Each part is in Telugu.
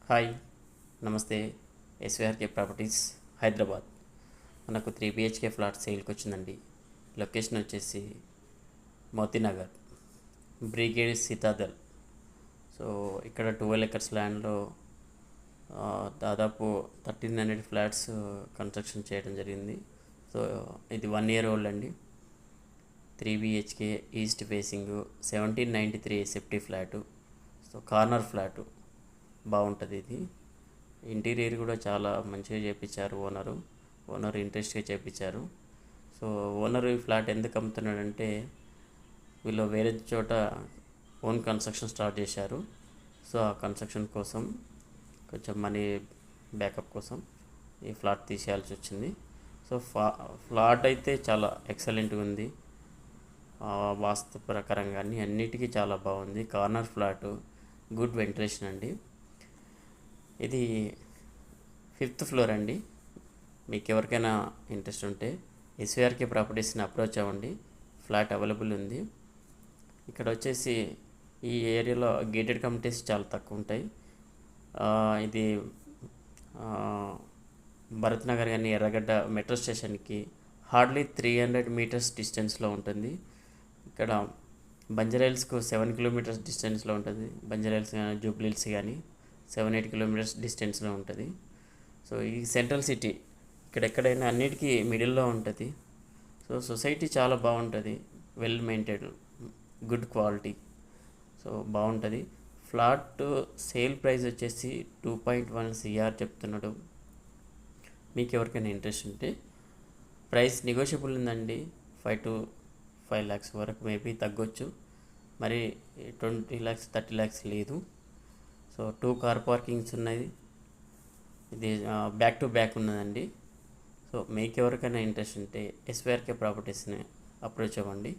హాయ్, నమస్తే. ఎస్విఆర్కే ప్రాపర్టీస్ హైదరాబాద్. మనకు 3 BHK ఫ్లాట్ సేల్కి వచ్చిందండి. లొకేషన్ వచ్చేసి మోతీనగర్, బ్రిగేడ్ సితాదల్. సో ఇక్కడ 12 acres ల్యాండ్లో దాదాపు 1300 ఫ్లాట్స్ కన్స్ట్రక్షన్ చేయడం జరిగింది. సో ఇది 1 year ఓల్డ్ అండి. 3 BHK east facing 1793 safety flat. So corner flat బాగుంటుంది. ఇది ఇంటీరియర్ కూడా చాలా మంచిగా చేయించారు. ఓనర్ ఇంట్రెస్ట్గా చేయించారు. సో ఓనర్ ఈ ఫ్లాట్ ఎందుకు అమ్ముతున్నాడంటే వీళ్ళు వేరే చోట ఓన్ కన్స్ట్రక్షన్ స్టార్ట్ చేశారు. సో ఆ కన్స్ట్రక్షన్ కోసం కొంచెం మనీ బ్యాకప్ కోసం ఈ ఫ్లాట్ తీసేయాల్సి వచ్చింది. సో ఫ్లాట్ అయితే చాలా ఎక్సలెంట్గా ఉంది. వాస్తు ప్రకారం కానీ అన్నిటికీ చాలా బాగుంది. కార్నర్ ఫ్లాటు, గుడ్ వెంటిలేషన్ అండి. ఇది 5th ఫ్లోర్ అండి. మీకు ఎవరికైనా ఇంట్రెస్ట్ ఉంటే ఎస్విఆర్కే ప్రాపర్టీస్ని అప్రోచ్ అవ్వండి. ఫ్లాట్ అవైలబుల్ ఉంది. ఇక్కడ వచ్చేసి ఈ ఏరియాలో గేటెడ్ కమ్యూనిటీస్ చాలా తక్కువ ఉంటాయి. ఇది భరత్ నగర్ కానీ ఎర్రగడ్డ మెట్రో స్టేషన్కి హార్డ్లీ 300 meters డిస్టెన్స్లో ఉంటుంది. ఇక్కడ బంజారాహిల్స్కు 7 kilometers డిస్టెన్స్లో ఉంటుంది. బంజారాహిల్స్ కానీ జూబ్లీహిల్స్ కానీ 7-8 kilometers డిస్టెన్స్లో ఉంటుంది. సో ఈ సెంట్రల్ సిటీ ఇక్కడెక్కడైనా అన్నిటికీ మిడిల్లో ఉంటుంది. సో సొసైటీ చాలా బాగుంటుంది. Well maintain, good quality. So బాగుంటుంది. ఫ్లాట్ సేల్ ప్రైస్ వచ్చేసి 2.1 CR చెప్తున్నాడు. మీకు ఎవరికైనా ఇంట్రెస్ట్ ఉంటే ప్రైస్ నెగోషియబుల్ ఉందండి. 5 to 5 lakhs వరకు మేబీ తగ్గొచ్చు. మరి 20 lakhs 30 lakhs లేదు. సో 2 car పార్కింగ్స్ ఉన్నాయి. ఇది బ్యాక్ టు బ్యాక్ ఉన్నదండి. సో మీకు ఎవరికైనా ఇంట్రెస్ట్ ఉంటే ఎస్విఆర్కే ప్రాపర్టీస్ని అప్రోచ్ అవ్వండి.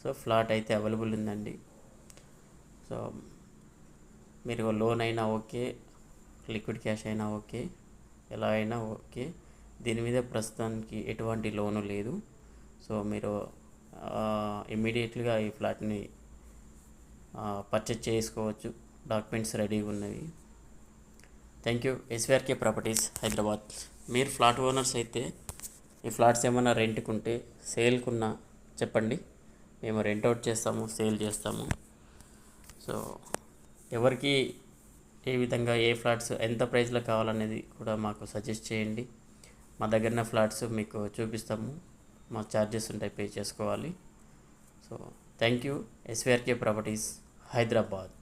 సో ఫ్లాట్ అయితే అవైలబుల్ ఉందండి. సో మీరు లోన్ అయినా ఓకే, లిక్విడ్ క్యాష్ అయినా ఓకే, ఎలా అయినా ఓకే. దీని మీద ప్రస్తుతానికి ఎటువంటి లోను లేదు. సో మీరు ఇమ్మీడియట్గా ఈ ఫ్లాట్ని పర్చేజ్ చేసుకోవచ్చు. డాక్యుమెంట్స్ రెడీగా ఉన్నవి. Thank you. SVRK properties Hyderabad. మీరు ఫ్లాట్ ఓనర్స్ అయితే ఈ ఫ్లాట్స్ ఏమైనా రెంట్కి ఉంటే, సేల్కున్నా చెప్పండి. మేము రెంట్ అవుట్ చేస్తాము, సేల్ చేస్తాము. సో ఎవరికి ఏ విధంగా ఏ ఫ్లాట్స్ ఎంత ప్రైస్లో కావాలనేది కూడా మాకు సజెస్ట్ చేయండి. మా దగ్గర ఫ్లాట్స్ మీకు చూపిస్తాము. మా ఛార్జెస్ ఉంటాయి, పే చేసుకోవాలి. So thank you. SVRK properties Hyderabad.